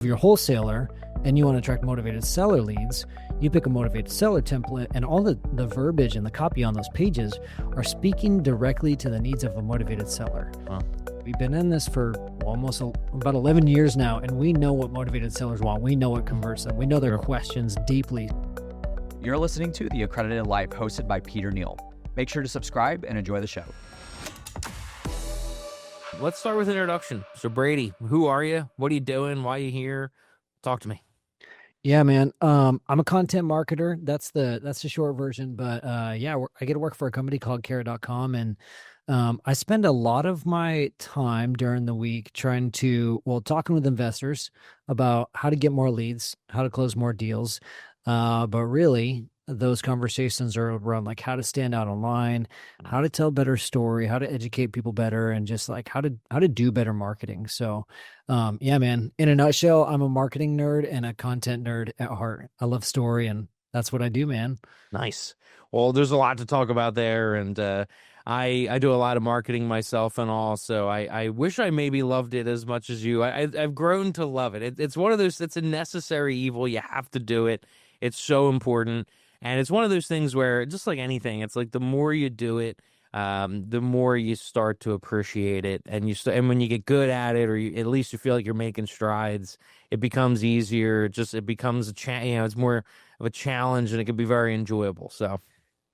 If you're a wholesaler and you want to attract motivated seller leads, you pick a motivated seller template, and all the verbiage and the copy on those pages are speaking directly to the needs of a motivated seller. Wow. We've been in this for almost about 11 years now, and we know what motivated sellers want. We know what converts them. We know their questions deeply. You're listening to The Accredited Life, hosted by Peter Neal. Make sure to subscribe and enjoy the show. Let's start with introduction. So Brady, who are you? What are you doing? Why are you here? Talk to me. Yeah, man. I'm a content marketer. That's the short version. But yeah, I get to work for a company called Carrot.com, and I spend a lot of my time during the week talking with investors about how to get more leads, how to close more deals. But really, those conversations are around like how to stand out online, how to tell a better story, how to educate people better, and just like how to do better marketing. So, yeah, man, in a nutshell, I'm a marketing nerd and a content nerd at heart. I love story, and that's what I do, man. Nice. Well, there's a lot to talk about there, and I do a lot of marketing myself and all, so I wish I maybe loved it as much as you. I've grown to love it. It's one of those, it's a necessary evil. You have to do it. It's so important. And it's one of those things where, just like anything, it's like the more you do it, the more you start to appreciate it. And and when you get good at it, or at least you feel like you're making strides, it becomes easier. It becomes it's more of a challenge, and it can be very enjoyable. So.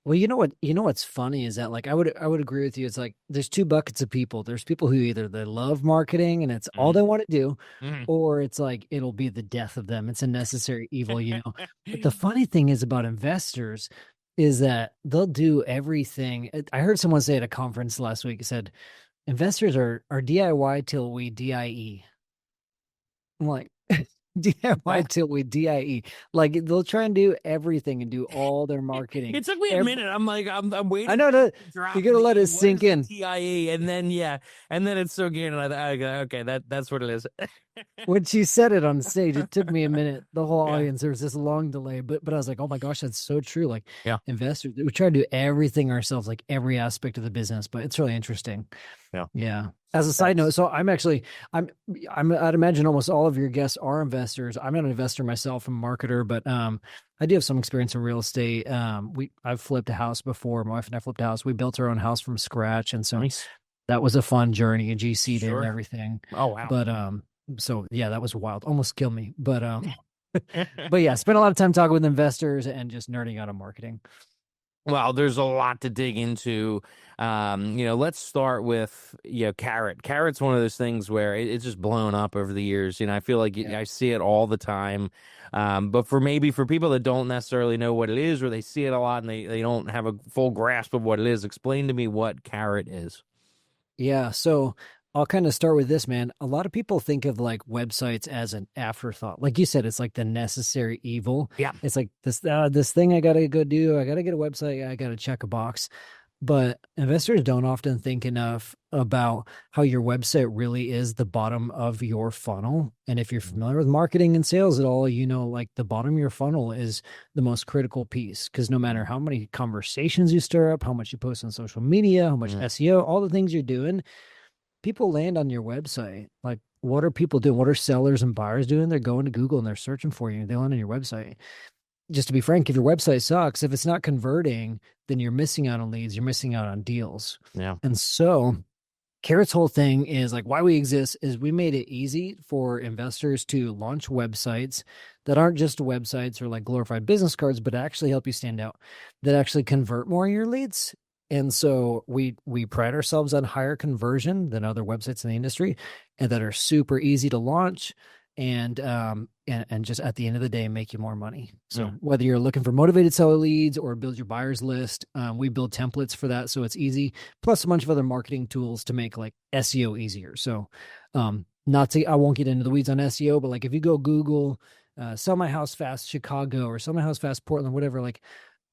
Well, you know what's funny is that, like, I would agree with you. It's like there's two buckets of people. There's people who either they love marketing and it's all they want to do, or it's like it'll be the death of them. It's a necessary evil, But the funny thing is about investors is that they'll do everything. I heard someone say at a conference last week, it said, investors are DIY till we DIE. I'm like, DIY till we DIE. Like, they'll try and do everything and do all their marketing. It took me a minute. I'm like, I'm waiting. I know that you gotta let it sink in. TIE, and then it's so good. And I go, okay, that's what it is. When she said it on stage, it took me a minute. The whole audience, there was this long delay, but I was like, oh my gosh, that's so true. Like, investors, we try to do everything ourselves, like every aspect of the business, but it's really interesting. Yeah. As a side note, so I'd imagine almost all of your guests are investors. I'm not an investor myself, I'm a marketer, but I do have some experience in real estate. I've flipped a house before. My wife and I flipped a house. We built our own house from scratch, and so that was a fun journey. A GC did and everything. Oh wow! But so yeah, that was wild. Almost killed me. But but yeah, spent a lot of time talking with investors and just nerding out on marketing. Well, there's a lot to dig into. Let's start with, Carrot. Carrot's one of those things where it's just blown up over the years. I feel like I see it all the time. But for people that don't necessarily know what it is, or they see it a lot and they don't have a full grasp of what it is, explain to me what Carrot is. Yeah. So I'll kind of start with this, man. A lot of people think of like websites as an afterthought. Like you said, it's like the necessary evil. Yeah. It's like this thing I got to go do. I got to get a website. I got to check a box. But investors don't often think enough about how your website really is the bottom of your funnel. And if you're familiar with marketing and sales at all, like the bottom of your funnel is the most critical piece, because no matter how many conversations you stir up, how much you post on social media, how much SEO, all the things you're doing, people land on your website. Like, what are people doing? What are sellers and buyers doing? They're going to Google and they're searching for you. They land on your website. Just to be frank, if your website sucks, if it's not converting, then you're missing out on leads. You're missing out on deals. Yeah. And so Carrot's whole thing is like, why we exist is we made it easy for investors to launch websites that aren't just websites or like glorified business cards, but actually help you stand out, that actually convert more of your leads. And so we pride ourselves on higher conversion than other websites in the industry, and that are super easy to launch and just at the end of the day, make you more money. So whether you're looking for motivated seller leads or build your buyers list, we build templates for that. So it's easy, plus a bunch of other marketing tools to make like SEO easier. So I won't get into the weeds on SEO, but like if you go Google, sell my house fast Chicago, or sell my house fast Portland, whatever, like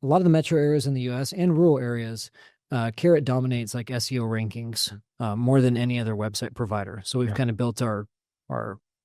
a lot of the metro areas in the US and rural areas, Carrot dominates like SEO rankings more than any other website provider. So we've kind of built our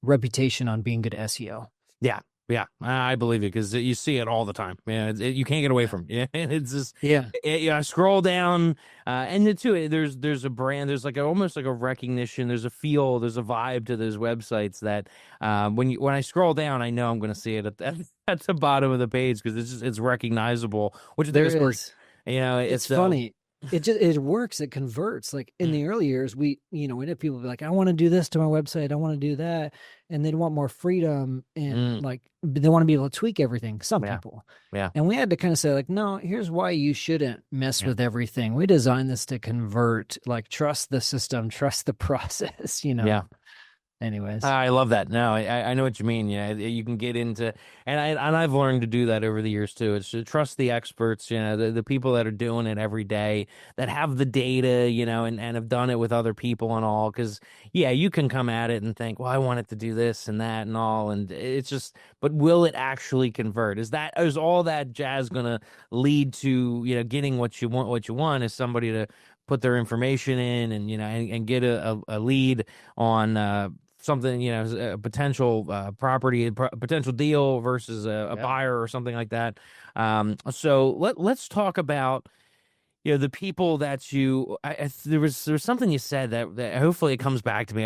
reputation on being good SEO. Yeah. Yeah, I believe it because you see it all the time. Yeah, you can't get away Yeah. from it. Yeah, and it's just Yeah. yeah. I scroll down, and then too, there's a brand. There's like almost like a recognition. There's a feel. There's a vibe to those websites that when I scroll down, I know I'm going to see it at the bottom of the page because it's recognizable, which I think There is great. is. You know, It's so funny. It works. It converts. Like in the early years, we had people be like, I want to do this to my website. I want to do that. And they'd want more freedom and mm, like they want to be able to tweak everything. Some yeah, people. yeah, And we had to kind of say, like, no, here's why you shouldn't mess yeah, with everything. We designed this to convert, like trust the system, trust the process, yeah. Anyways. I love that. No, I know what you mean. Yeah, you can get into, and I've learned to do that over the years too. It's to trust the experts, the people that are doing it every day, that have the data, and have done it with other people and all. Because yeah, you can come at it and think, well, I want it to do this and that and all, and it's just, but will it actually convert? Is all that jazz gonna lead to getting what you want? What you want is somebody to put their information in and get a lead on something, a potential property, potential deal versus a Yeah. buyer or something like that. So let's talk about the people that there was something you said that hopefully it comes back to me.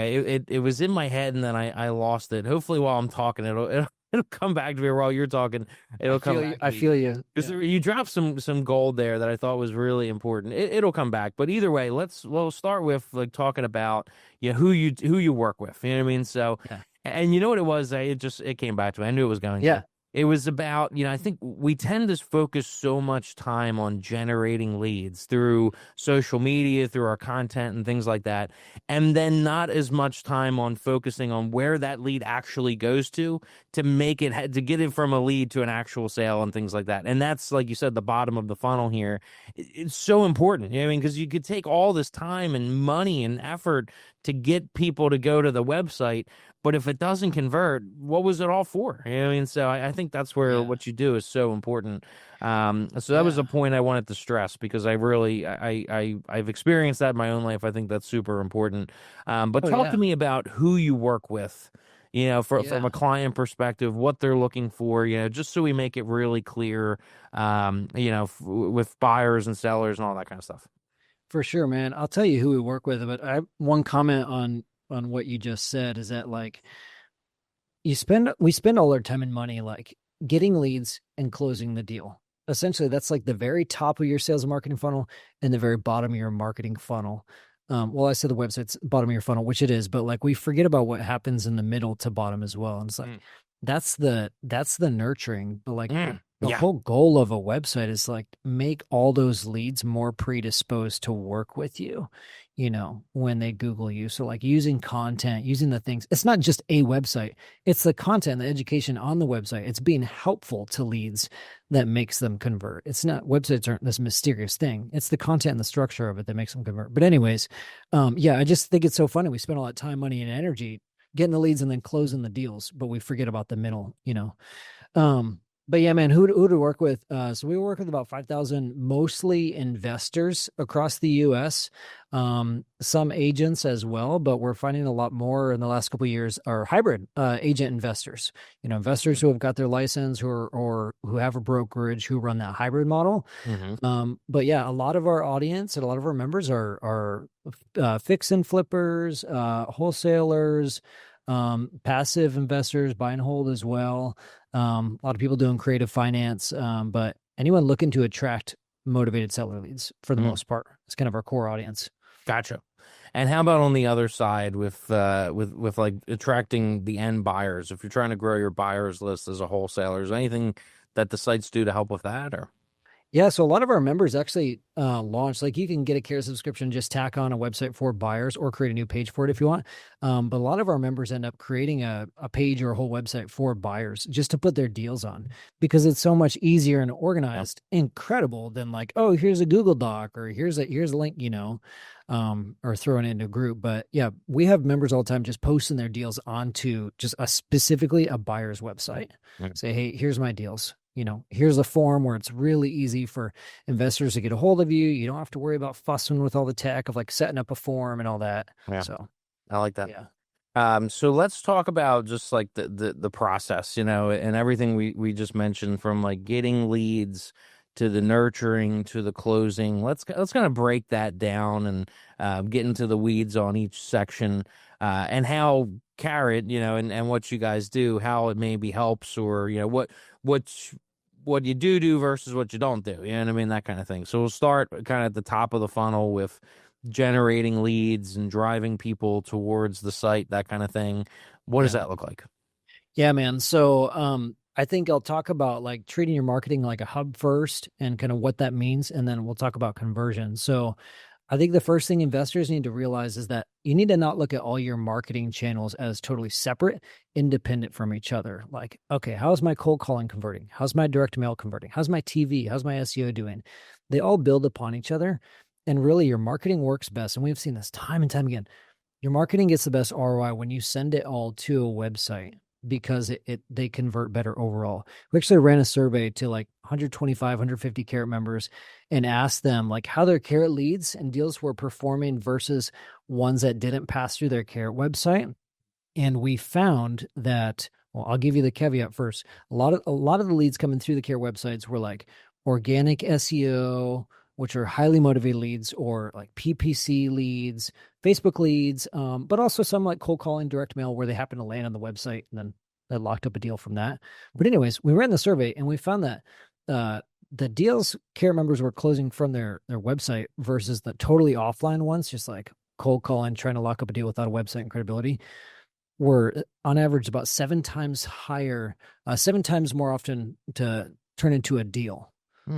It was in my head and then I lost it. Hopefully while I'm talking it'll come back to me, or while you're talking I it'll come feel you. back to I me. feel you. Because Yeah. you dropped some gold there that I thought was really important. It'll come back, but either way, we'll start with like talking about who you work with. You know what I mean? So, Yeah. and you know what it was? It came back to me. I knew it was going Yeah. to. It was about, I think we tend to focus so much time on generating leads through social media, through our content and things like that, and then not as much time on focusing on where that lead actually goes to to get it from a lead to an actual sale and things like that. And that's, like you said, the bottom of the funnel here. It's so important. You know what I mean? Because you could take all this time and money and effort to get people to go to the website, but if it doesn't convert, what was it all for? You know what I mean? So I think that's where Yeah. what you do is so important. So that was Yeah. a point I wanted to stress because I really I've experienced that in my own life. I think that's super important. But Oh talk to yeah. me about who you work with, from Yeah. a client perspective, what they're looking for, just so we make it really clear, with buyers and sellers and all that kind of stuff. For sure, man. I'll tell you who we work with, but I one comment on what you just said is that like we spend all our time and money like getting leads and closing the deal. Essentially, that's like the very top of your sales and marketing funnel and the very bottom of your marketing funnel. Well, I said the website's bottom of your funnel, which it is, but like we forget about what happens in the middle to bottom as well. And it's like Mm. that's the nurturing, but like the Yeah. whole goal of a website is like make all those leads more predisposed to work with you, when they Google you. So like using content, using the things, it's not just a website, it's the content, the education on the website. It's being helpful to leads that makes them convert. It's not, websites aren't this mysterious thing. It's the content and the structure of it that makes them convert. But anyways, yeah, I just think it's so funny. We spend a lot of time, money, and energy getting the leads and then closing the deals, but we forget about the middle. But yeah, man, who to work with? So we work with about 5,000, mostly investors across the U.S. Some agents as well, but we're finding a lot more in the last couple of years are hybrid agent investors. Investors who have got their license, or who have a brokerage, who run that hybrid model. Mm-hmm. But yeah, a lot of our audience and a lot of our members are fix and flippers, wholesalers, passive investors, buy and hold as well. A lot of people doing creative finance, but anyone looking to attract motivated seller leads for the most part. It's kind of our core audience. Gotcha. And how about on the other side with like attracting the end buyers? If you're trying to grow your buyers list as a wholesaler, is there anything that the sites do to help with that, or? Yeah, so a lot of our members actually launch, like you can get a care subscription, just tack on a website for buyers or create a new page for it if you want. But a lot of our members end up creating a page or a whole website for buyers just to put their deals on, because it's so much easier and organized, incredible than like, oh, here's a Google Doc, or here's a link, or throwing it into a group. But yeah, we have members all the time just posting their deals onto just specifically a buyer's website. Say, hey, here's my deals. Here's a form where it's really easy for investors to get a hold of you. You don't have to worry about fussing with all the tech of like setting up a form and all that. Yeah. So I like that. yeah. So let's talk about just like the process, and everything we just mentioned, from like getting leads to the nurturing to the closing. Let's kind of break that down and get into the weeds on each section, and how Carrot, and what you guys do, how it maybe helps, or what what you do versus what you don't do. You know what I mean? That kind of thing. So we'll start kind of at the top of the funnel with generating leads and driving people towards the site, that kind of thing. What does Yeah. that look like? Yeah, man. So, I think I'll talk about like treating your marketing like a hub first and kind of what that means. And then we'll talk about conversion. So, I think the first thing investors need to realize is that you need to not look at all your marketing channels as totally separate, independent from each other. Like, okay, how's my cold calling converting? How's my direct mail converting? How's my TV? How's my SEO doing? They all build upon each other. And really, your marketing works best. And we've seen this time and time again. Your marketing gets the best ROI when you send it all to a website because they convert better overall. We actually ran a survey to like 125, 150 Carrot members and asked them like how their Carrot leads and deals were performing versus ones that didn't pass through their Carrot website. And we found that, well, I'll give you the caveat first. A lot of the leads coming through the Carrot websites were like organic SEO, which are highly motivated leads, or like PPC leads, Facebook leads, but also some like cold calling, direct mail, where they happen to land on the website and then they locked up a deal from that. But anyways, we ran the survey and we found that the deals Carrot members were closing from their website versus the totally offline ones, just like cold calling, trying to lock up a deal without a website and credibility, were on average about 7 times higher, 7 times more often to turn into a deal.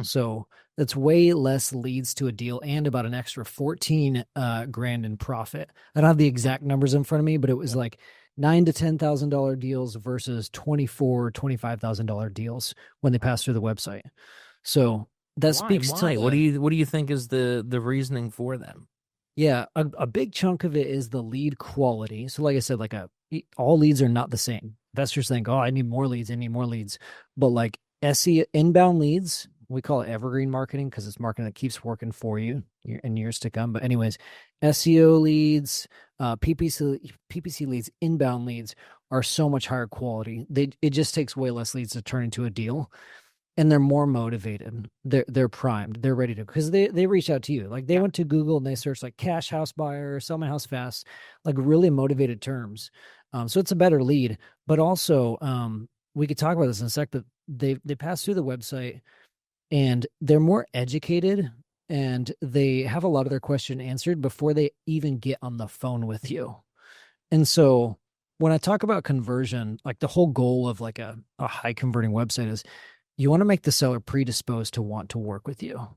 So that's way less leads to a deal and about an extra 14 grand in profit. I don't have the exact numbers in front of me, but it was like $9,000 to $10,000 deals versus $25,000 deals when they pass through the website. So that speaks Why? to What do you think is the reasoning for them? yeah, a big chunk of it is the lead quality. So like I said, all leads are not the same. Investors think, oh, I need more leads. I need more leads. But like SEO inbound leads, we call it evergreen marketing because it's marketing that keeps working for you in years to come. But anyways, SEO leads, PPC leads, inbound leads are so much higher quality. It just takes way less leads to turn into a deal. And they're more motivated. They're primed. They're ready to, because they reach out to you. Like they went to Google and they searched like cash house buyer, sell my house fast, like really motivated terms. So it's a better lead. But also, we could talk about this in a sec, but they pass through the website and they're more educated and they have a lot of their question answered before they even get on the phone with you. And so when I talk about conversion, like the whole goal of like a high converting website is you want to make the seller predisposed to want to work with you.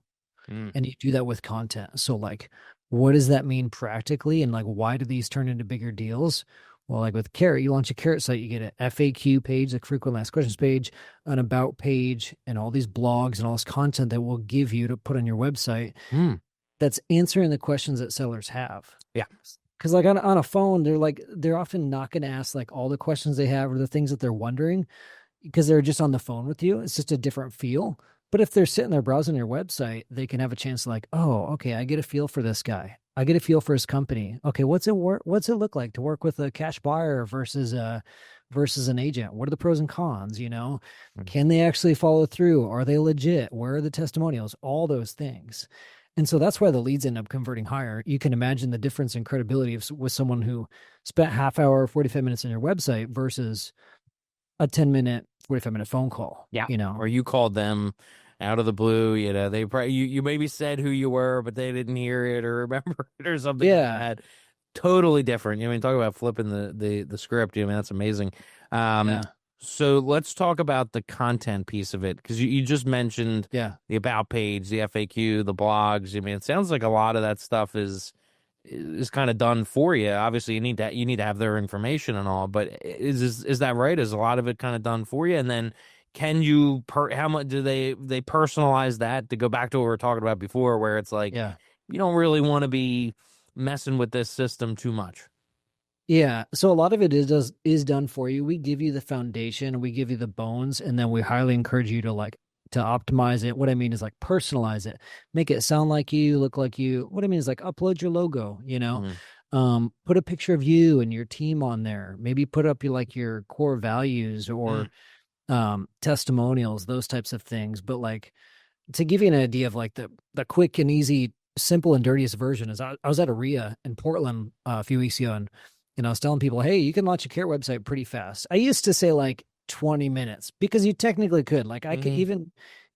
And you do that with content. So like, what does that mean practically? And like, why do these turn into bigger deals? Well, like with Carrot, you launch a Carrot site, you get an FAQ page, like frequently asked questions page, an about page, and all these blogs and all this content that will give you to put on your website that's answering the questions that sellers have. Yeah. Because like on a phone, they're often not going to ask like all the questions they have or the things that they're wondering because they're just on the phone with you. It's just a different feel. But if they're sitting there browsing your website, they can have a chance to like, oh, okay, I get a feel for this guy. I get a feel for his company. Okay, what's it look like to work with a cash buyer versus an agent? What are the pros and cons? Can they actually follow through? Are they legit? Where are the testimonials? All those things. And so that's why the leads end up converting higher. You can imagine the difference in credibility with someone who spent half hour, 45 minutes on your website versus a 10-minute, 45-minute phone call. Yeah. Or you called them out of the blue, they probably, you maybe said who you were, but they didn't hear it or remember it or something like that. Totally different. Talk about flipping the script. That's amazing. So let's talk about the content piece of it, because you just mentioned the about page, the FAQ, the blogs. It sounds like a lot of that stuff is kind of done for you. Obviously, you need to have their information and all, but is that right? Is a lot of it kind of done for you? And then can you how much do they personalize that, to go back to what we were talking about before, where it's like you don't really want to be messing with this system too much? Yeah. So a lot of it is done for you. We give you the foundation, we give you the bones, and then we highly encourage you to optimize it. What I mean is like personalize it, make it sound like you, look like you. What I mean is like upload your logo, Put a picture of you and your team on there. Maybe put up your core values or Mm. testimonials, those types of things. But like to give you an idea of like the quick and easy, simple and dirtiest version is I was at a RIA in Portland a few weeks ago, and I was telling people, hey, you can launch a Carrot website pretty fast. I used to say like 20 minutes because you technically could. Like I could Hmm.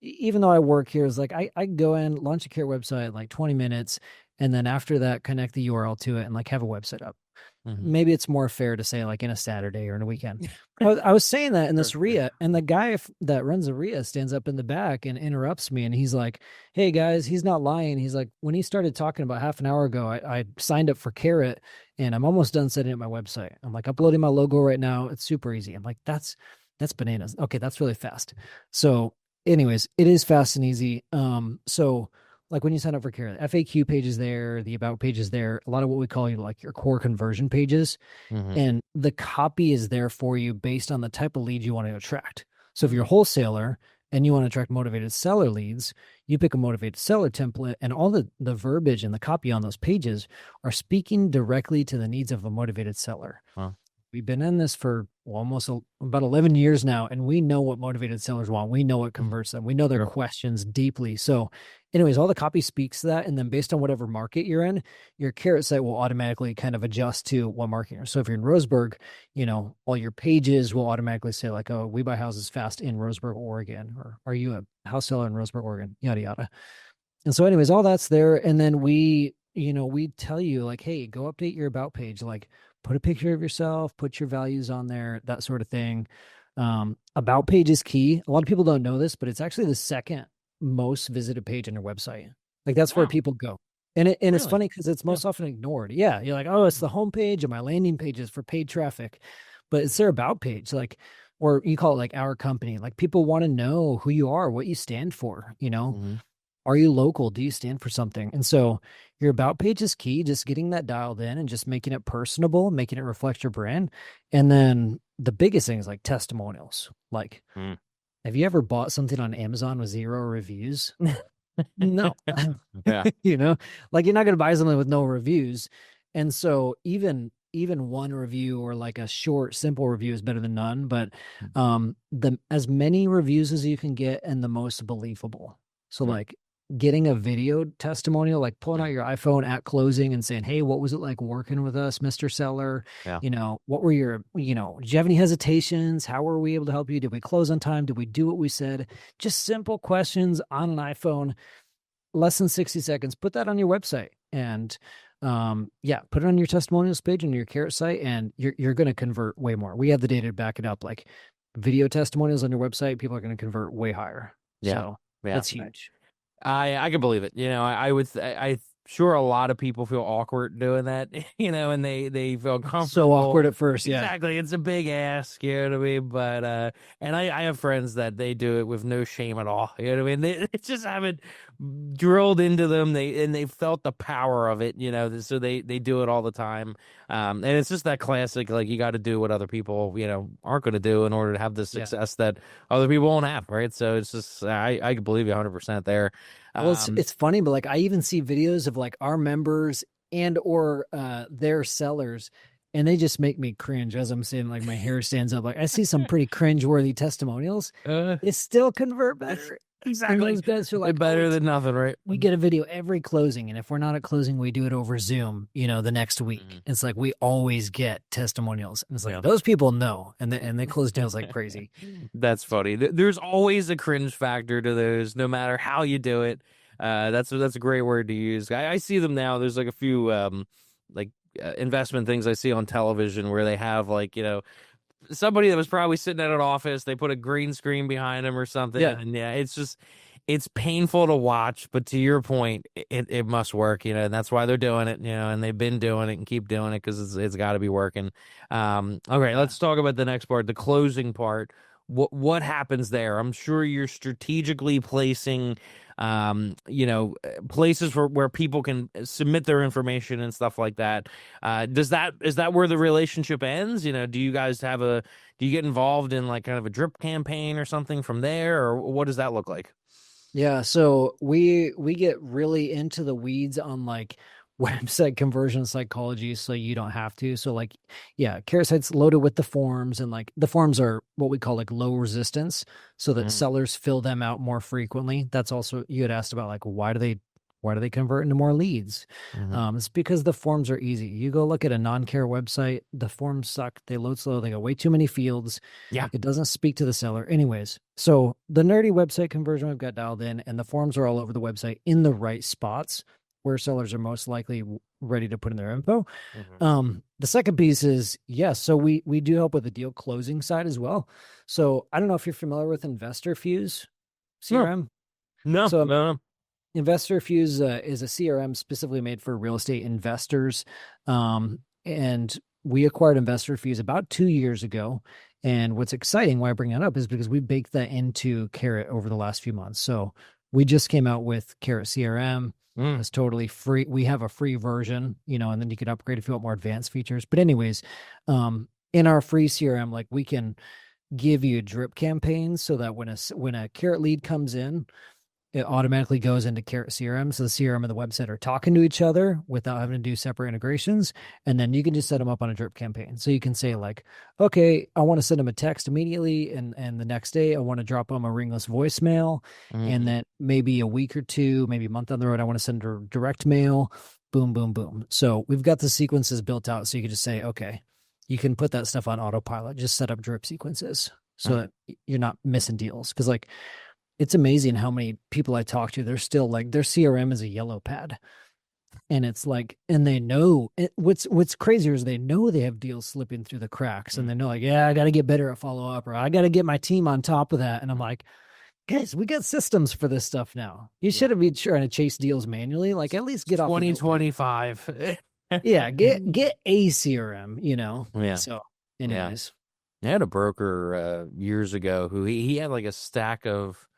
even though I work here, is like I could go in, launch a Carrot website in like 20 minutes, and then after that, connect the URL to it and like have a website up. Hmm. Maybe it's more fair to say like in a Saturday or in a weekend. I was saying that in Sure, this sure. RIA, and the guy that runs the RIA stands up in the back and interrupts me, and he's like, "Hey guys, he's not lying. He's like, when he started talking about half an hour ago, I signed up for Carrot, and I'm almost done setting up my website. I'm like uploading my logo right now. It's super easy. I'm like, that's bananas. Okay, that's really fast. So, anyways, it is fast and easy. So like when you sign up for Carrot, FAQ page is there, the about page is there, a lot of what we call like your core conversion pages, Hmm. and the copy is there for you based on the type of lead you want to attract. So if you're a wholesaler and you want to attract motivated seller leads, you pick a motivated seller template, and all the verbiage and the copy on those pages are speaking directly to the needs of a motivated seller. Well, We've been in this for about 11 years now, and we know what motivated sellers want. We know what mhm. converts them. We know their Sure. questions deeply. So, anyways, all the copy speaks to that. And then based on whatever market you're in, your Carrot site will automatically kind of adjust to what market you're in. So if you're in Roseburg, all your pages will automatically say, like, oh, we buy houses fast in Roseburg, Oregon, or are you a house seller in Roseburg, Oregon? Yada, yada. And so, anyways, all that's there. And then we tell you, like, hey, go update your about page, like put a picture of yourself, put your values on there, that sort of thing. About page is key. A lot of people don't know this, but it's actually the second most visited page on your website. Like that's where Wow. people go. And it's Really? funny because it's Yeah. most often ignored. Yeah. You're like, oh, it's the homepage and my landing pages for paid traffic. But it's their about page, like, or you call it like our company. Like people want to know who you are, what you stand for. Hmm. Are you local? Do you stand for something? And so your about page is key, just getting that dialed in and just making it personable, making it reflect your brand. And then the biggest thing is like testimonials. Like, Mm. have you ever bought something on Amazon with 0 reviews? No. Yeah. you know, like you're not going to buy something with no reviews. And so even one review or like a short simple review is better than none, but the as many reviews as you can get and the most believable. So Mm. like getting a video testimonial, like pulling out your iPhone at closing and saying, "Hey, what was it like working with us, Mr. Seller? Yeah. What were did you have any hesitations? How were we able to help you? Did we close on time? Did we do what we said?" Just simple questions on an iPhone, less than 60 seconds. Put that on your website and yeah, put it on your testimonials page on your Carrot site, and you're going to convert way more. We have the data to back it up. Like video testimonials on your website, people are going to convert way higher. Yeah. So Yeah. that's huge. I can believe it. I would I sure a lot of people feel awkward doing that, and they feel So comfortable. awkward at first. Yeah. Exactly. It's a big ask, you know what I mean? But and I have friends that they do it with no shame at all. You know what I mean? They just have it drilled into them. They felt the power of it, so they do it all the time. And it's just that classic, like you got to do what other people, aren't going to do in order to have the Yeah. success that other people won't have, right? So it's just I can believe you 100% there. Well, it's funny, but like I even see videos of like our members and or their sellers, and they just make me cringe as I'm saying, like my hair stands up. Like I see some pretty cringe-worthy testimonials. Uh, They still convert better. And exactly. those guys are They're like, oh, better than nothing, right? we get a video every closing, and if we're not at closing, we do it over Zoom, the next week. Mhm. It's like we always get testimonials. And it's like Yeah. those people know, and they close deals like crazy. That's funny. There's always a cringe factor to those, no matter how you do it. That's a great word to use. I see them now. There's like a few like investment things I see on television where they have like somebody that was probably sitting at an office. They put a green screen behind them or something, Yeah. and yeah, it's painful to watch. But to your point, it must work, and that's why they're doing it, and they've been doing it and keep doing it because it's got to be working. Okay, let's talk about the next part, the closing part. What happens there? I'm sure you're strategically placing places where people can submit their information and stuff like that. Is that where the relationship ends? Do you guys do you get involved in like kind of a drip campaign or something from there, or what does that look like? Yeah, so we get really into the weeds on like website conversion psychology so you don't have to. So like, yeah, Carrot Site's loaded with the forms, and like the forms are what we call like low resistance so that sellers fill them out more frequently. That's also, you had asked about like, why do they convert into more leads? It's because the forms are easy. You go look at a non-care website, the forms suck. They load slow. They got way too many fields. Yeah. It doesn't speak to the seller. Anyways, so the nerdy website conversion we've got dialed in, and the forms are all over the website in the right spots where sellers are most likely ready to put in their info. The second piece is, yes, so we do help with the deal closing side as well. So I don't know if you're familiar with Investor Fuse CRM. No, So no. Investor Fuse is a CRM specifically made for real estate investors. And we acquired Investor Fuse about 2 years ago. And what's exciting, why I bring that up, is because we baked that into Carrot over the last few months. So we just came out with Carrot CRM. It's totally free. We have a free version, and then you can upgrade if you want more advanced features. But anyways, in our free CRM, like we can give you drip campaigns so that when a Carrot lead comes in, it automatically goes into Carrot CRM. So the CRM and the website are talking to each other without having to do separate integrations. And then you can just set them up on a drip campaign. So you can say like, okay, I want to send them a text immediately. And the next day I want to drop them a ringless voicemail. And then maybe a week or two, maybe a month down the road, I want to send a direct mail. Boom, boom, boom. So we've got the sequences built out. So you can just say, okay, you can put that stuff on autopilot, just set up drip sequences so that you're not missing deals. Cause like, it's amazing how many people I talk to, they're still like, their CRM is a yellow pad. And it's like, and they know what's crazier is they know they have deals slipping through the cracks, and they know like, yeah, I got to get better at follow up, or I got to get my team on top of that. And I'm like, guys, we got systems for this stuff now. You shouldn't be trying to chase deals manually. Like at least get off 2025. Yeah. Get a CRM, Yeah. So anyways. I had a broker years ago who he had like a stack of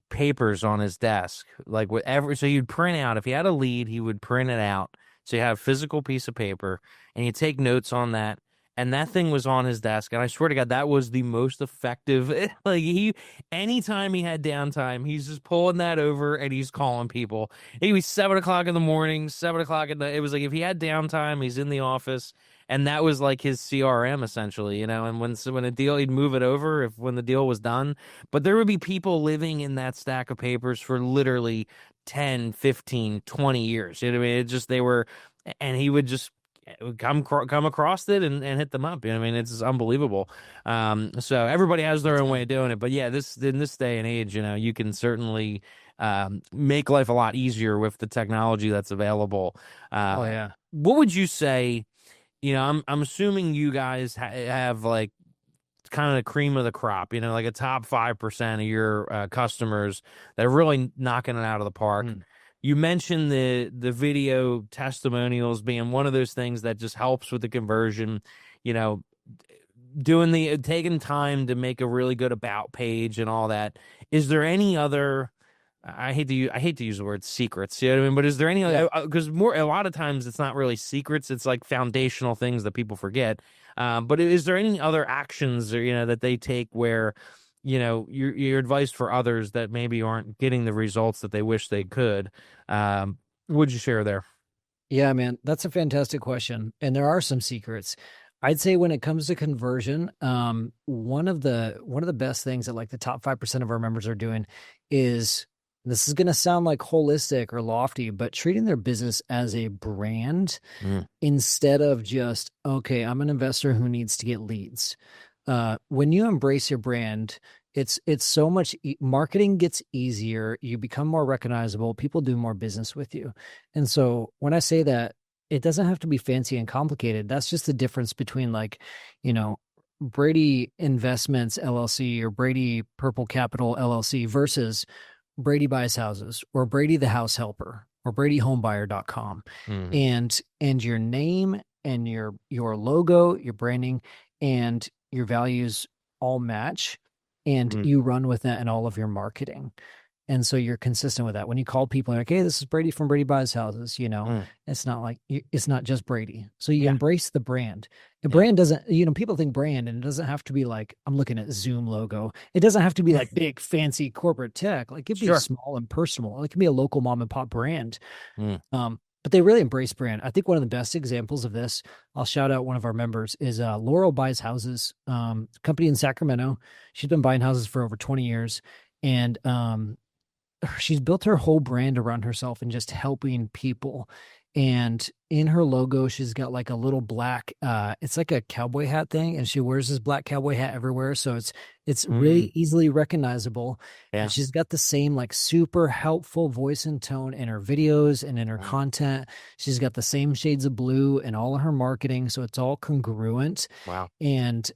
papers on his desk, like whatever. So you'd print out, if he had a lead, he would print it out. So you have a physical piece of paper and you take notes on that. And that thing was on his desk. And I swear to God, that was the most effective. Like anytime he had downtime, he's just pulling that over and he's calling people. It was 7:00 in the morning, 7:00 at night. It was like, if he had downtime, he's in the office. And that was like his CRM essentially, and when a deal, he'd move it over when the deal was done. But there would be people living in that stack of papers for literally 10, 15, 20 years. You know what I mean? It just, and he would just come across it and hit them up. I mean, it's unbelievable. So everybody has their own way of doing it. But yeah, in this day and age, you can certainly make life a lot easier with the technology that's available. Oh yeah. What would you say? I'm assuming you guys have like kind of the cream of the crop, like a top 5% of your customers that are really knocking it out of the park. You mentioned the video testimonials being one of those things that just helps with the conversion, taking time to make a really good about page and all that. Is there any other, I hate to use the word secrets, you know what I mean? But is there any other, because a lot of times it's not really secrets, it's like foundational things that people forget. But is there any other actions or, that they take where, your advice for others that maybe aren't getting the results that they wish they could? Would you share there? Yeah, man, that's a fantastic question. And there are some secrets. I'd say when it comes to conversion, one of the best things that like the top 5% of our members are doing is, this is going to sound like holistic or lofty, but treating their business as a brand instead of just, okay, I'm an investor who needs to get leads. When you embrace your brand, it's so much, marketing gets easier. You become more recognizable. People do more business with you. And so when I say that, it doesn't have to be fancy and complicated. That's just the difference between like, Brady Investments LLC or Brady Purple Capital LLC versus Brady Buys Houses or Brady the House Helper or BradyHomebuyer.com. And your name and your logo, your branding and your values all match, and you run with that in all of your marketing. And so you're consistent with that. When you call people like, hey, this is Brady from Brady Buys Houses, it's not like, it's not just Brady. So you embrace the brand. The brand doesn't, people think brand, and it doesn't have to be like, I'm looking at Zoom logo. It doesn't have to be like big, fancy corporate tech. Like it can be small and personal. It can be a local mom and pop brand. but they really embrace brand. I think one of the best examples of this, I'll shout out one of our members, is Laurel Buys Houses, company in Sacramento. She's been buying houses for over 20 years. And she's built her whole brand around herself and just helping people. And in her logo, she's got like a little black, it's like a cowboy hat thing, and she wears this black cowboy hat everywhere. So it's really easily recognizable. Yeah. And she's got the same like super helpful voice and tone in her videos and in her content. She's got the same shades of blue in all of her marketing. So it's all congruent. Wow. And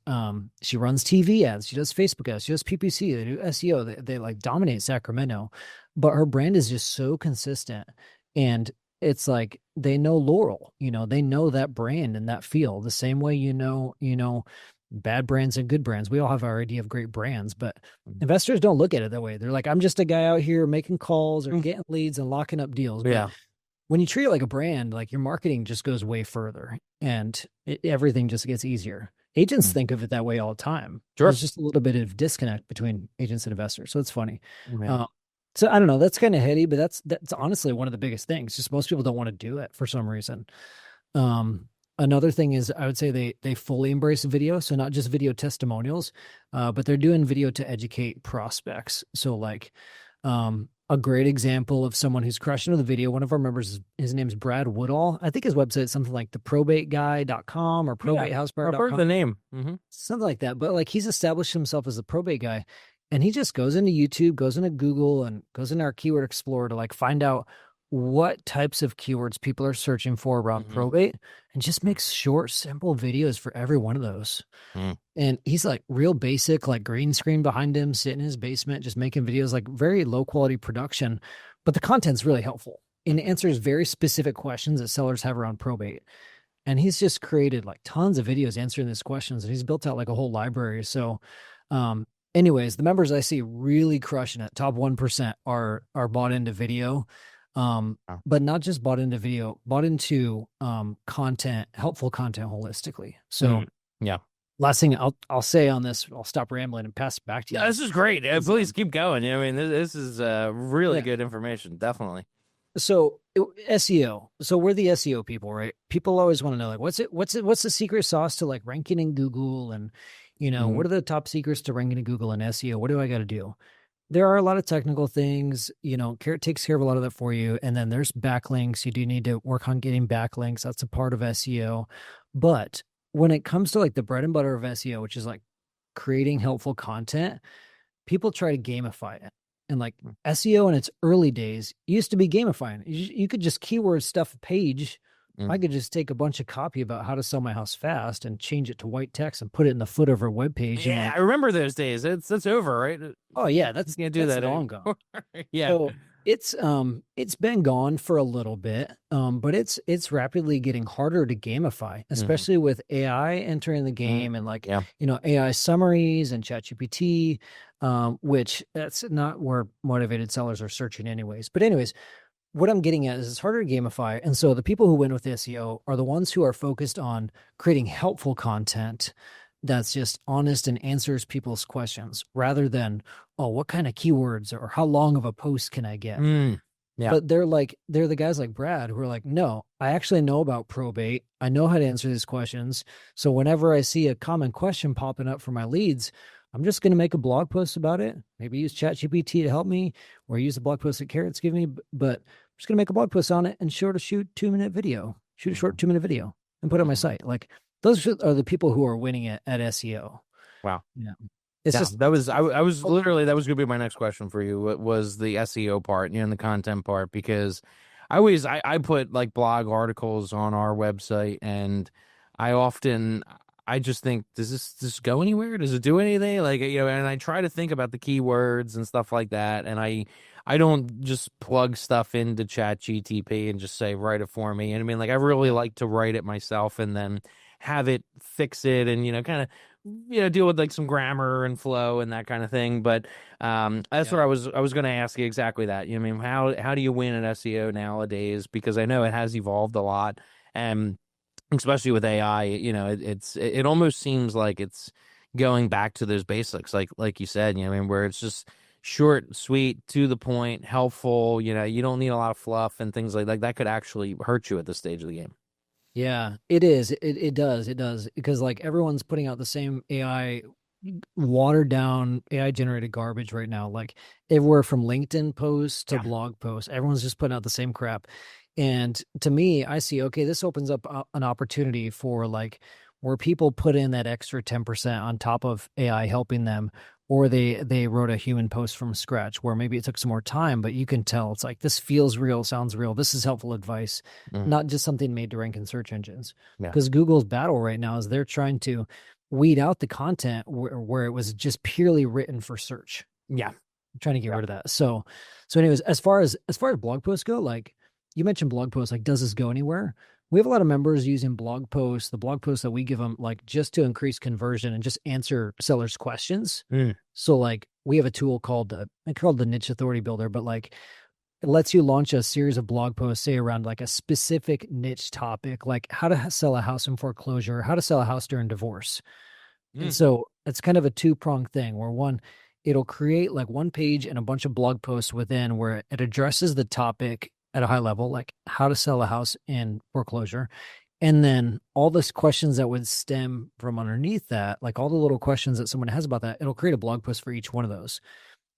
she runs TV ads. She does Facebook ads. She does PPC. They do SEO. They like dominate Sacramento. But her brand is just so consistent. And it's like they know Laurel, they know that brand and that feel the same way, bad brands and good brands. We all have our idea of great brands, but investors don't look at it that way. They're like, I'm just a guy out here making calls or getting leads and locking up deals. But Yeah. when you treat it like a brand, like your marketing just goes way further and everything just gets easier. Agents think of it that way all the time. Sure. There's just a little bit of disconnect between agents and investors. So it's funny. Yeah. So I don't know, that's kind of heady, but that's honestly one of the biggest things. Just most people don't want to do it for some reason. Another thing is I would say they fully embrace video. So not just video testimonials, but they're doing video to educate prospects. So like a great example of someone who's crushing with the video, one of our members, his name's Brad Woodall. I think his website is something like theprobateguy.com or probatehousebuyer.com. I've heard the name. Something like that. But like he's established himself as a probate guy. And he just goes into YouTube, goes into Google, and goes into our keyword explorer to like find out what types of keywords people are searching for around probate, and just makes short, simple videos for every one of those. And he's like real basic, like green screen behind him, sitting in his basement, just making videos, like very low quality production. But the content's really helpful and answers very specific questions that sellers have around probate. And he's just created like tons of videos answering these questions, and he's built out like a whole library. So, anyways, the members I see really crushing it, top 1% are bought into video, but not just bought into video, bought into content, helpful content holistically. So yeah. Last thing I'll say on this, I'll stop rambling and pass it back to you. Yeah, this is great. Please keep going. I mean, this is really good information. Definitely. So SEO. So we're the SEO people, right? People always want to know, like, what's the secret sauce to like ranking in Google, and what are the top secrets to ranking in Google and SEO? What do I got to do? There are a lot of technical things. Carrot takes care of a lot of that for you, and then there's backlinks. You do need to work on getting backlinks. That's a part of SEO. But when it comes to like the bread and butter of SEO, which is like creating helpful content, people try to gamify it. And like SEO in its early days used to be gamifying. You could just keyword stuff a page. I could just take a bunch of copy about how to sell my house fast and change it to white text and put it in the footer of a web page. Yeah, I remember those days. That's over, right? Oh yeah, that's can't do that long gone. Yeah. So it's been gone for a little bit, but it's rapidly getting harder to gamify, especially with AI entering the game and like AI summaries and ChatGPT, which that's not where motivated sellers are searching anyways. But anyways, what I'm getting at is it's harder to gamify. And so the people who win with SEO are the ones who are focused on creating helpful content that's just honest and answers people's questions rather than, oh, what kind of keywords or how long of a post can I get? Yeah. But they're the guys like Brad who are like, no, I actually know about probate. I know how to answer these questions. So whenever I see a common question popping up for my leads, I'm just going to make a blog post about it. Maybe use ChatGPT to help me, or use the blog post that Carrot's give me. But I'm just going to make a blog post on it and shoot a short 2-minute video and put it on my site. Like those are the people who are winning it at SEO. Wow. Yeah. That was literally, that was going to be my next question for you. What was the SEO part and the content part? Because I put like blog articles on our website, and I just think, does this go anywhere? Does it do anything? Like, and I try to think about the keywords and stuff like that. And I don't just plug stuff into ChatGPT and just say, write it for me. And I mean, like, I really like to write it myself and then have it fix it and, kind of, deal with like some grammar and flow and that kind of thing. But that's what I was going to ask you, exactly that. I mean, how do you win at SEO nowadays? Because I know it has evolved a lot, and especially with AI, it almost seems like it's going back to those basics, like you said, where it's just short, sweet, to the point, helpful. You don't need a lot of fluff and things like that. That could actually hurt you at this stage of the game. Yeah, it is. It does. It does. Because like everyone's putting out the same AI, watered down AI generated garbage right now. Like everywhere from LinkedIn posts to blog posts, everyone's just putting out the same crap. And to me, I see, okay, this opens up an opportunity for like where people put in that extra 10% on top of AI helping them, or they wrote a human post from scratch where maybe it took some more time, but you can tell it's like this feels real, sounds real. This is helpful advice, not just something made to rank in search engines. Yeah. Because Google's battle right now is they're trying to weed out the content where it was just purely written for search. Yeah. I'm trying to get rid of that. So anyways, as far as blog posts go, like you mentioned blog posts, like does this go anywhere? We have a lot of members using blog posts, the blog posts that we give them, like just to increase conversion and just answer sellers' questions. So like we have a tool called the Niche Authority Builder, but like it lets you launch a series of blog posts, say around like a specific niche topic, like how to sell a house in foreclosure, how to sell a house during divorce. And so it's kind of a two-pronged thing where one, it'll create like one page and a bunch of blog posts within where it addresses the topic at a high level, like how to sell a house in foreclosure. And then all those questions that would stem from underneath that, like all the little questions that someone has about that, it'll create a blog post for each one of those.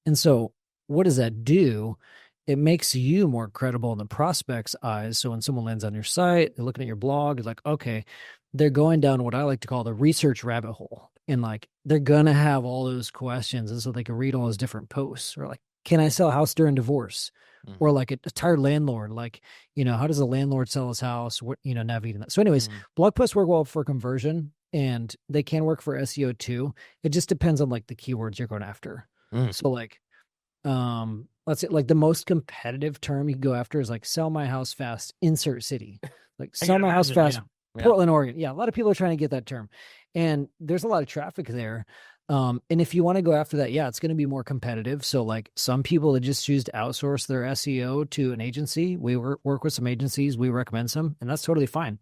And so what does that do? It makes you more credible in the prospect's eyes. So when someone lands on your site, they're looking at your blog, it's like, okay, they're going down what I like to call the research rabbit hole. And like, they're going to have all those questions. And so they can read all those different posts, or like, can I sell a house during divorce? Or like a tired landlord, like, how does a landlord sell his house? What, navigating that. So anyways, blog posts work well for conversion and they can work for SEO too. It just depends on like the keywords you're going after. So like, let's say like the most competitive term you can go after is like sell my house fast, insert city, like sell my house fast, Portland, Oregon. Yeah. A lot of people are trying to get that term and there's a lot of traffic there. And if you want to go after that, it's going to be more competitive. So like some people that just choose to outsource their SEO to an agency, we work with some agencies, we recommend some, and that's totally fine.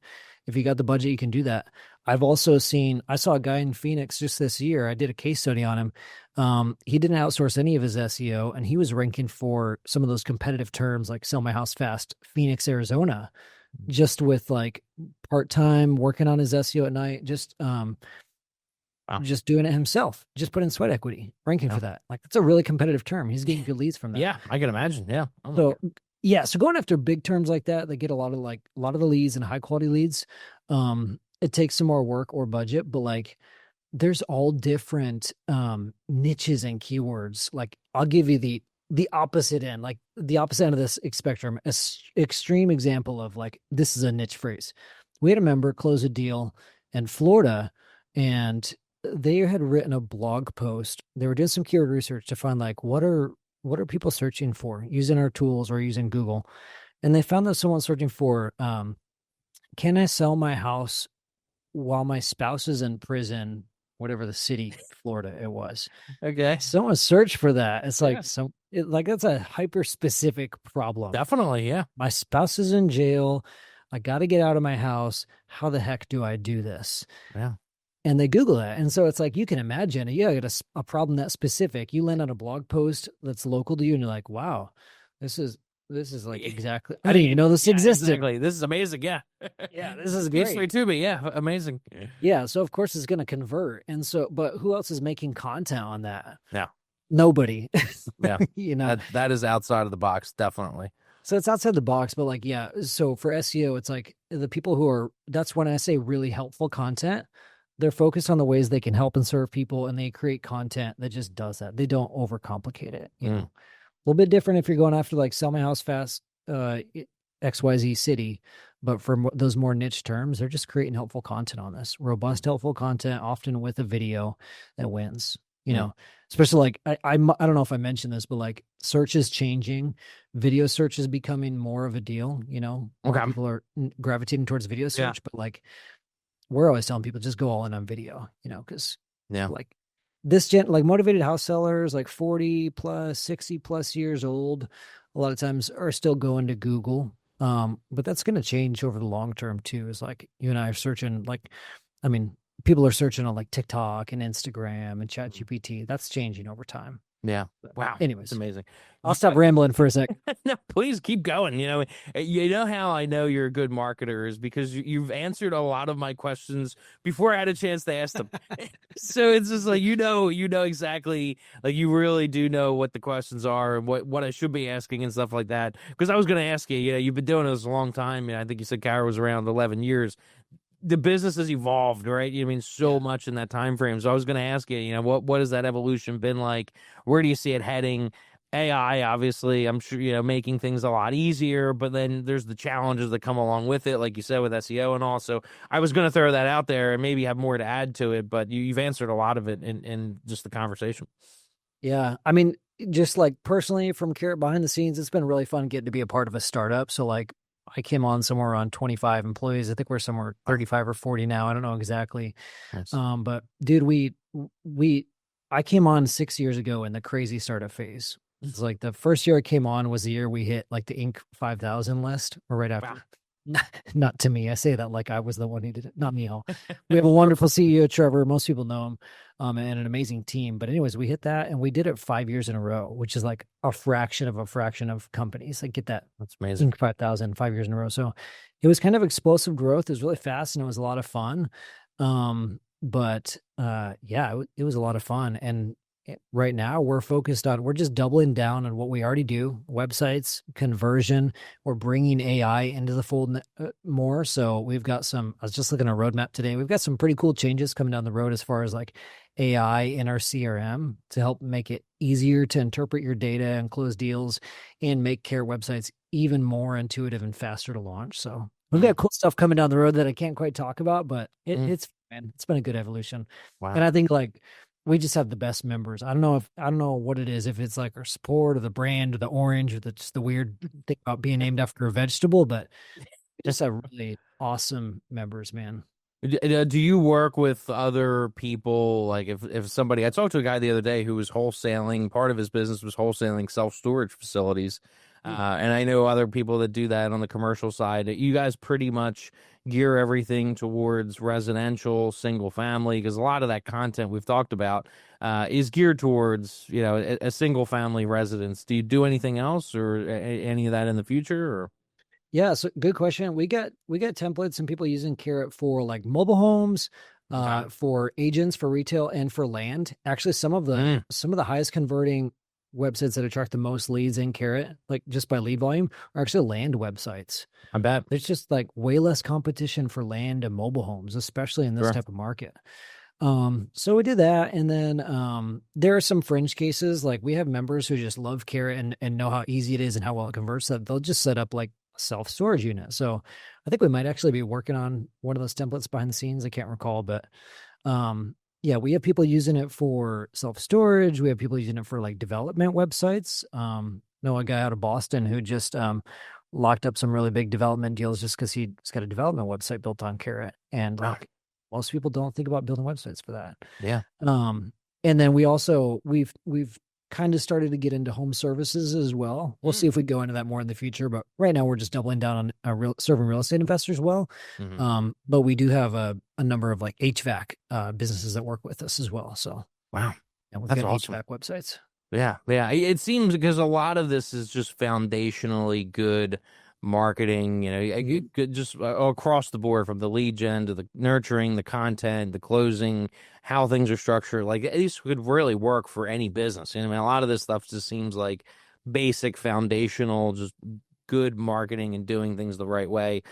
If you got the budget, you can do that. I've also I saw a guy in Phoenix just this year. I did a case study on him. He didn't outsource any of his SEO and he was ranking for some of those competitive terms like sell my house fast, Phoenix, Arizona, just with like part-time working on his SEO at night, just doing it himself, just put in sweat equity, ranking for that. Like, that's a really competitive term. He's getting good leads from that. Yeah, I can imagine. Yeah. So going after big terms like that, they get a lot of the leads and high quality leads. It takes some more work or budget, but like there's all different niches and keywords. Like I'll give you the opposite end, like the opposite end of this spectrum, extreme example of like, this is a niche phrase. We had a member close a deal in Florida and they had written a blog post. They were doing some keyword research to find like, what are people searching for using our tools or using Google? And they found that someone's searching for, can I sell my house while my spouse is in prison, whatever the city, Florida it was. Okay. Someone searched for that. It's like, that's a hyper specific problem. Definitely. Yeah. My spouse is in jail. I got to get out of my house. How the heck do I do this? Yeah. And they Google that. And so it's like, you can imagine, you got a problem that specific. You land on a blog post that's local to you and you're like, wow, this is like exactly, I didn't even know this existed. Exactly. This is amazing. Yeah. Yeah, this is great. Straight to me. Yeah. Amazing. Yeah. So of course it's going to convert. And so, but who else is making content on that? Yeah. Nobody. Yeah. That is outside of the box. Definitely. So it's outside the box, but like, yeah. So for SEO, it's like the people that's when I say really helpful content, they're focused on the ways they can help and serve people, and they create content that just does that. They don't overcomplicate it. You know, a little bit different if you're going after like sell my house fast, XYZ city, but for those more niche terms, they're just creating helpful content on this. Robust, helpful content, often with a video that wins. You know, especially like I don't know if I mentioned this, but like search is changing. Video search is becoming more of a deal. You know, people are gravitating towards video search, but like, we're always telling people just go all in on video, you know, because like this like motivated house sellers, like 40 plus, 60 plus years old, a lot of times are still going to Google. But that's going to change over the long term too. Is like you and I are searching, like, I mean, people are searching on like TikTok and Instagram and ChatGPT. That's changing over time. Yeah. Wow. It's Anyways, amazing. I'll stop rambling for a sec. No, please keep going. You know how I know you're a good marketer is because you've answered a lot of my questions before I had a chance to ask them. So it's just like you know exactly, like you really do know what the questions are and what I should be asking and stuff like that. Because I was going to ask you, you've been doing this a long time, and I think you said Kyra was around 11 years. The business has evolved, right? I mean, so much in that time frame. So I was going to ask you, what has that evolution been like? Where do you see it heading? AI, obviously, I'm sure, making things a lot easier, but then there's the challenges that come along with it, like you said, with SEO and all. So I was going to throw that out there and maybe have more to add to it, but you've answered a lot of it in just the conversation. Yeah. I mean, just like personally from Carrot behind the scenes, it's been really fun getting to be a part of a startup. So like I came on somewhere around 25 employees. I think we're somewhere 35 or 40 now. I don't know exactly. Nice. But dude, I came on 6 years ago in the crazy startup phase. It's like the first year I came on was the year we hit like the Inc. 5000 list, or right after. Wow. Not to me. I say that like I was the one who did it. Not me. We have a wonderful CEO, Trevor. Most people know him, and an amazing team. But anyways, we hit that, and we did it 5 years in a row, which is like a fraction of companies. Like get that. That's amazing. Inc. 5000 5 years in a row. So it was kind of explosive growth. It was really fast, and it was a lot of fun. But yeah, it was a lot of fun. And right now we're just doubling down on what we already do: websites, conversion. We're bringing AI into the fold more. So we've got I was just looking at a roadmap today. We've got some pretty cool changes coming down the road as far as like AI in our CRM to help make it easier to interpret your data and close deals and make care websites even more intuitive and faster to launch. So we've got cool stuff coming down the road that I can't quite talk about, but it's been a good evolution. Wow. And I think like we just have the best members. I don't know what it is, if it's like our support or the brand or the orange or just the weird thing about being named after a vegetable, but we just have really awesome members, man. Do you work with other people? Like if somebody, I talked to a guy the other day who was wholesaling, part of his business was wholesaling self-storage facilities. And I know other people that do that on the commercial side. You guys pretty much gear everything towards residential, single family, because a lot of that content we've talked about is geared towards, a single family residence. Do you do anything else or any of that in the future? Or Yeah, so good question. We got templates and people using Carrot for like mobile homes, for agents, for retail, and for land. Actually, some of the highest converting websites that attract the most leads in Carrot, like just by lead volume, are actually land websites. I bet There's just like way less competition for land and mobile homes, especially in this type of market. So we did that. And then there are some fringe cases. Like we have members who just love Carrot and know how easy it is and how well it converts, that they'll just set up like a self-storage unit. So I think we might actually be working on one of those templates behind the scenes. I can't recall, but yeah, we have people using it for self-storage. We have people using it for like development websites. Know a guy out of Boston who just locked up some really big development deals just because he's got a development website built on Carrot. And like most people don't think about building websites for that. Yeah. And then we've kind of started to get into home services as well. We'll see if we go into that more in the future, but right now we're just doubling down on serving real estate investors well. But we do have a number of like HVAC businesses that work with us as well. So wow, and we've that's got awesome. HVAC websites. Yeah. It seems because a lot of this is just foundationally good marketing, just across the board, from the lead gen to the nurturing, the content, the closing, how things are structured. Like these could really work for any business. I mean, a lot of this stuff just seems like basic foundational, just good marketing and doing things the right way.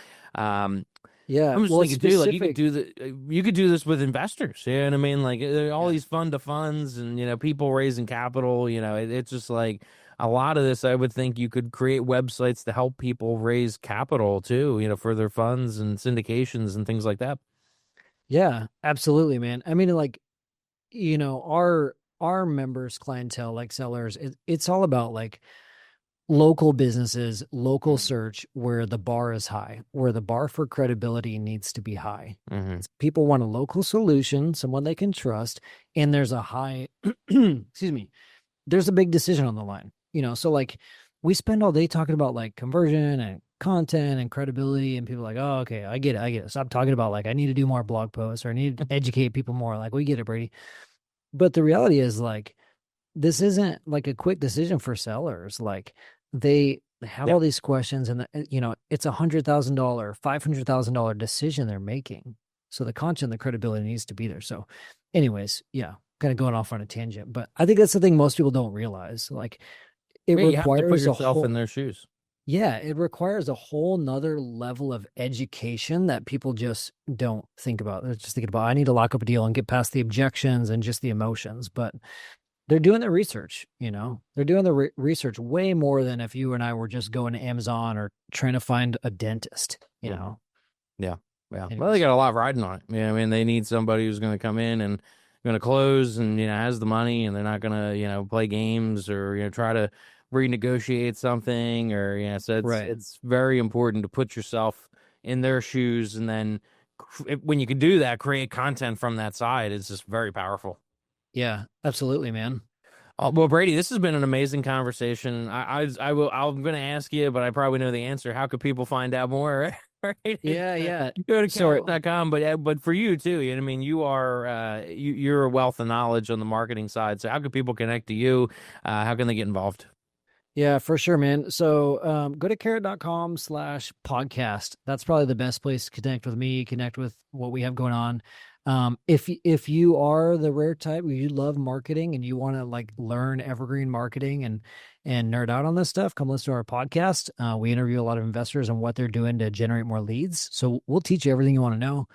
Yeah, I'm just thinking too, like you could do this with investors. You know what I mean? Like all these fund to funds and people raising capital. It's just like a lot of this. I would think you could create websites to help people raise capital too. For their funds and syndications and things like that. Yeah, absolutely, man. I mean, like our members clientele, like sellers, it's all about like local businesses, local search, where the bar is high, where the bar for credibility needs to be high. People want a local solution, someone they can trust, and there's a high, excuse me, there's a big decision on the line. So like we spend all day talking about like conversion and content and credibility, and people are like, oh, okay, I get it. Stop talking about like I need to do more blog posts or I need to educate people more. Like we get it, Brady. But the reality is like this isn't like a quick decision for sellers. Like they have Yeah. all these questions, and it's $100,000, $500,000 decision they're making. So the content, the credibility needs to be there. So, anyways, yeah, kind of going off on a tangent, but I think that's the thing most people don't realize. Like it Yeah, you have to put requires a yourself whole in their shoes. yeah, it requires a whole nother level of education that people just don't think about. They're just thinking about, I need to lock up a deal and get past the objections and just the emotions. But they're doing the research, they're doing the research way more than if you and I were just going to Amazon or trying to find a dentist, Yeah. Yeah. Well, they Anyways. got a lot riding on it. Yeah. I mean, they need somebody who's going to come in and going to close and, has the money, and they're not going to, play games or, try to renegotiate something or, so Right. it's very important to put yourself in their shoes. And then when you can do that, create content from that side. It's just very powerful. Yeah, absolutely, man. Well, Brady, this has been an amazing conversation. I'm going to ask you, but I probably know the answer. How could people find out more? Right? Yeah. Go to So carrot.com, but for you too, I mean, you are you're a wealth of knowledge on the marketing side. So how can people connect to you? How can they get involved? yeah, for sure, man. So go to carrot.com/podcast. That's probably the best place to connect with me, connect with what we have going on. If you are the rare type where you love marketing and you want to like learn evergreen marketing and nerd out on this stuff, come listen to our podcast. We interview a lot of investors and what they're doing to generate more leads. So we'll teach you everything you want to know.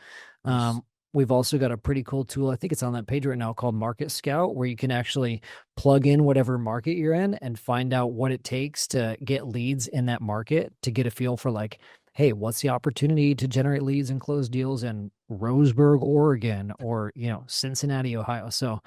Nice. We've also got a pretty cool tool. I think it's on that page right now called Market Scout, where you can actually plug in whatever market you're in and find out what it takes to get leads in that market to get a feel for like, hey, what's the opportunity to generate leads and close deals in Roseburg, Oregon, or, Cincinnati, Ohio. So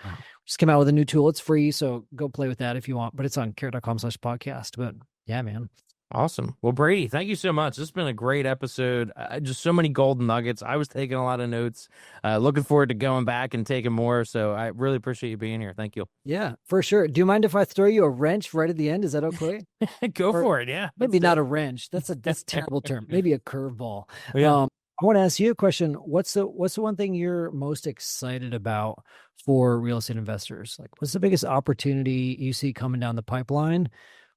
just came out with a new tool. It's free. So go play with that if you want, but it's on carrot.com/podcast. But yeah, man. Awesome. Well, Brady, thank you so much. This has been a great episode. Just so many golden nuggets. I was taking a lot of notes. Looking forward to going back and taking more. So I really appreciate you being here. Thank you. Yeah, for sure. Do you mind if I throw you a wrench right at the end? Is that okay? Go Or for it. Yeah. maybe not a wrench. That's a terrible term. Maybe a curveball. Yeah. I want to ask you a question. What's the one thing you're most excited about for real estate investors? Like, what's the biggest opportunity you see coming down the pipeline?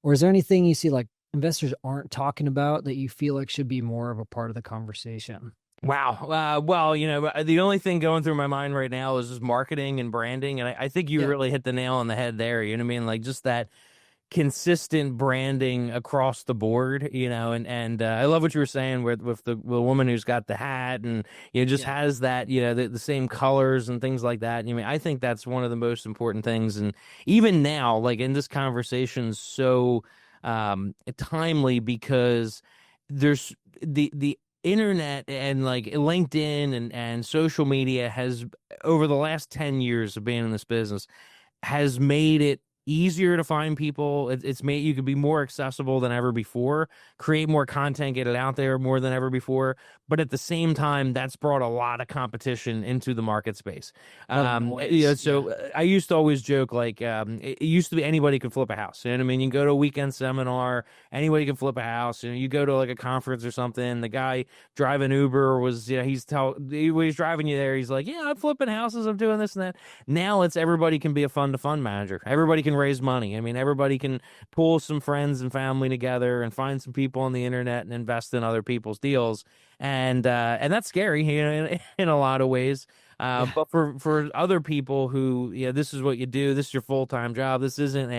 Or is there anything you see like investors aren't talking about that you feel like should be more of a part of the conversation? Wow. Well, the only thing going through my mind right now is just marketing and branding. And I think you Yeah. really hit the nail on the head there. You know what I mean? Like just that consistent branding across the board, and I love what you were saying with the woman who's got the hat and just Yeah. has that the same colors and things like that. I mean, I think that's one of the most important things, and even now, like in this conversation, so timely because there's the internet and like LinkedIn and social media has over the last 10 years of being in this business has made it easier to find people. It's made you could be more accessible than ever before, create more content, get it out there more than ever before. But at the same time, that's brought a lot of competition into the market space. A lot of noise. So I used to always joke like it used to be anybody could flip a house. You know what I mean? You can go to a weekend seminar, anybody can flip a house. You go to like a conference or something. The guy driving Uber was when he's driving you there. He's like, yeah, I'm flipping houses. I'm doing this and that. Now it's everybody can be a fund-to-fund manager. Everybody can raise money. I mean, everybody can pull some friends and family together and find some people on the internet and invest in other people's deals. And that's scary, in a lot of ways. Yeah. But for other people who, this is what you do. This is your full-time job. This isn't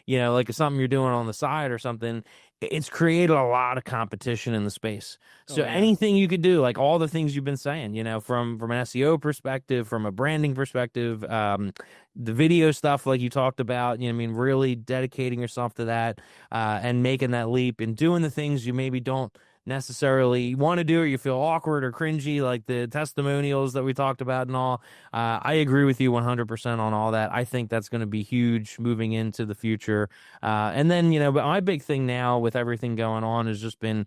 like something you're doing on the side or something. It's created a lot of competition in the space. Oh, So yeah. anything you could do, like all the things you've been saying, from an SEO perspective, from a branding perspective, the video stuff like you talked about, really dedicating yourself to that, and making that leap and doing the things you maybe don't necessarily want to do or you feel awkward or cringy, like the testimonials that we talked about and all. I agree with you 100% on all that. I think that's going to be huge moving into the future. And then, but my big thing now with everything going on has just been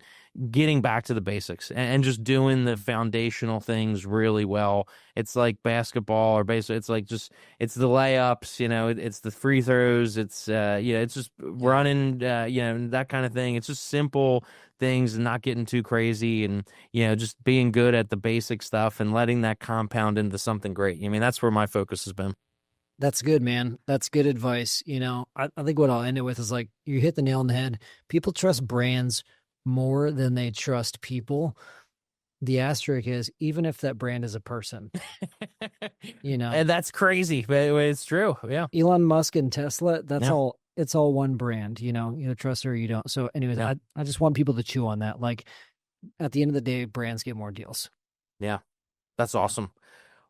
getting back to the basics and just doing the foundational things really well. It's like basketball or baseball. It's like it's the layups, it's the free throws. It's, it's just running, that kind of thing. It's just simple things and not getting too crazy and, just being good at the basic stuff and letting that compound into something great. I mean, that's where my focus has been. That's good, man. That's good advice. I think what I'll end it with is like you hit the nail on the head. People trust brands more than they trust people. The asterisk is even if that brand is a person, And that's crazy, but it's true. Yeah. Elon Musk and Tesla, that's Yeah. all. It's all one brand, you trust her or you don't. So anyways, Yeah. I just want people to chew on that. Like at the end of the day, brands get more deals. Yeah. That's awesome.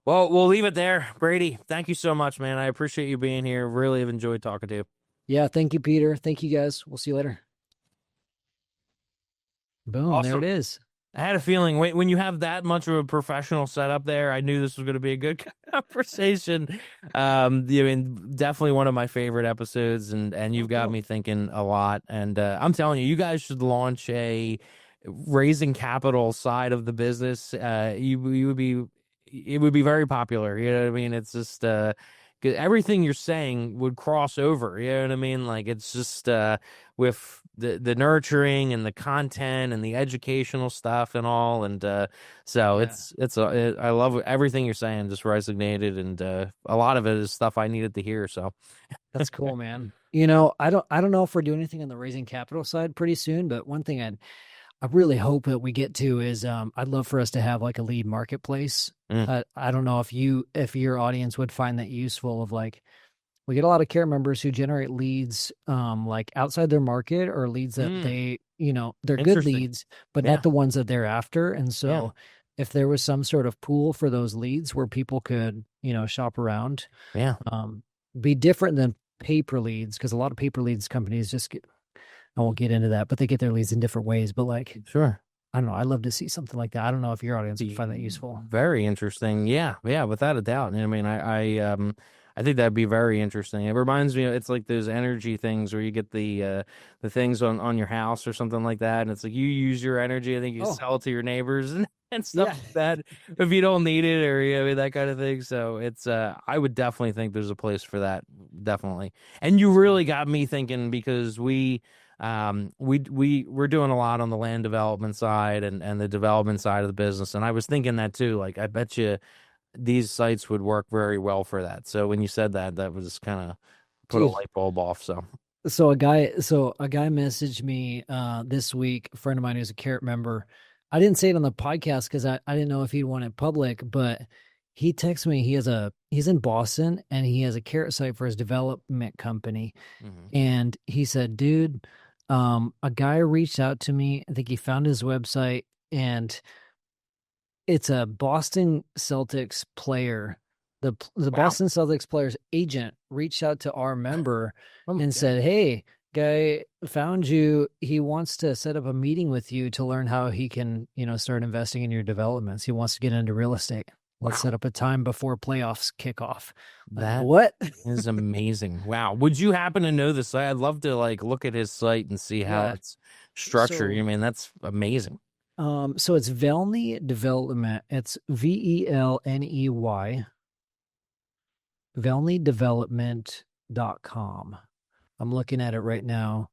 Well, we'll leave it there. Brady, thank you so much, man. I appreciate you being here. Really have enjoyed talking to you. Yeah. Thank you, Peter. Thank you guys. We'll see you later. Boom. Awesome. There it is. I had a feeling when you have that much of a professional setup there, I knew this was going to be a good conversation. I mean, definitely one of my favorite episodes, and you've got me thinking a lot. And I'm telling you, you guys should launch a raising capital side of the business. You would be, it would be very popular. You know what I mean? It's just 'cause everything you're saying would cross over. You know what I mean? Like it's just with the nurturing and the content and the educational stuff and all, and so Yeah. I love everything you're saying. Just resonated, and a lot of it is stuff I needed to hear. So That's cool, man. I don't know if we're doing anything on the raising capital side pretty soon, but one thing I really hope that we get to is I'd love for us to have like a lead marketplace. I don't know if your audience would find that useful of like we get a lot of care members who generate leads like outside their market or leads that they're good Interesting. leads, but Yeah. not the ones that they're after. And so Yeah. if there was some sort of pool for those leads where people could, shop around, Yeah. be different than paper leads, because a lot of paper leads companies just get, I won't get into that, but they get their leads in different ways. But like, Sure. I don't know. I'd love to see something like that. I don't know if your audience would find that useful. Very interesting. Yeah, without a doubt. I mean, I think that'd be very interesting. It reminds me, it's like those energy things where you get the things on your house or something like that, and it's like you use your energy. I think you sell it to your neighbors and stuff like that if you don't need it or that kind of thing. So it's I would definitely think there's a place for that, definitely. And you really got me thinking because we're doing a lot on the land development side and the development side of the business, and I was thinking that too. Like I bet you these sites would work very well for that. So when you said that was kind of put a light bulb off. So a guy messaged me this week, a friend of mine who's a Carrot member. I didn't say it on the podcast because I didn't know if he'd want it public, but he texted me. He's in Boston and he has a Carrot site for his development company. And he said, dude, a guy reached out to me. I think he found his website and it's a Boston Celtics player. The Boston Celtics player's agent reached out to our member and said, hey, guy found you. He wants to set up a meeting with you to learn how he can, start investing in your developments. He wants to get into real estate. Let's set up a time before playoffs kick off. What is amazing. Wow. Would you happen to know the site? I'd love to like look at his site and see how it's structured. I mean, that's amazing. So it's Velney Development. It's VELNEY, VelneyDevelopment.com. I'm looking at it right now.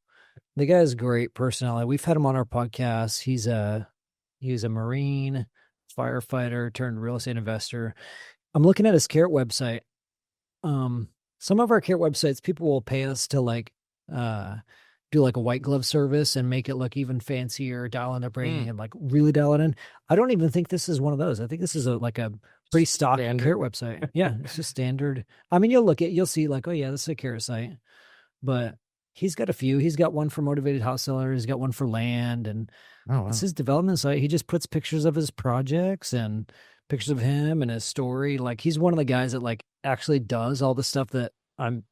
The guy's great personality. We've had him on our podcast. He's a Marine firefighter turned real estate investor. I'm looking at his Carrot website. Some of our Carrot websites, people will pay us to like do like a white glove service and make it look even fancier, dial in up rating and like really dial it in. I don't even think this is one of those. I think this is a pretty stock Carrot website. Yeah, it's just standard. I mean, you'll see like, oh yeah, this is a Carrot site, but he's got a few. He's got one for motivated house sellers. He's got one for land, and it's his development site. He just puts pictures of his projects and pictures of him and his story. Like he's one of the guys that like actually does all the stuff that I'm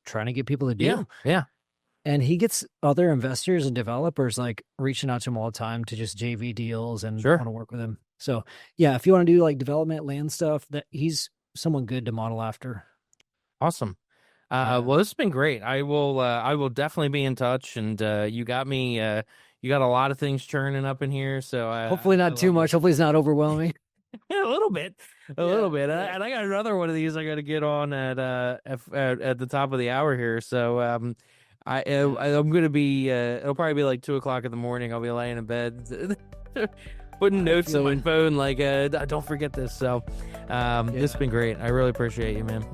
trying to get people to do. Yeah. And he gets other investors and developers like reaching out to him all the time to just JV deals and want to work with him. So yeah, if you want to do like development land stuff, that he's someone good to model after. Awesome. Well, this has been great. I will definitely be in touch, and you got me. You got a lot of things churning up in here, so hopefully not too much. Hopefully it's not overwhelming. A little bit. And I got another one of these I got to get on at the top of the hour here. So I'm gonna be. It'll probably be like 2:00 in the morning. I'll be laying in bed. Putting notes on my phone like don't forget this. So this has been great. I really appreciate you, man.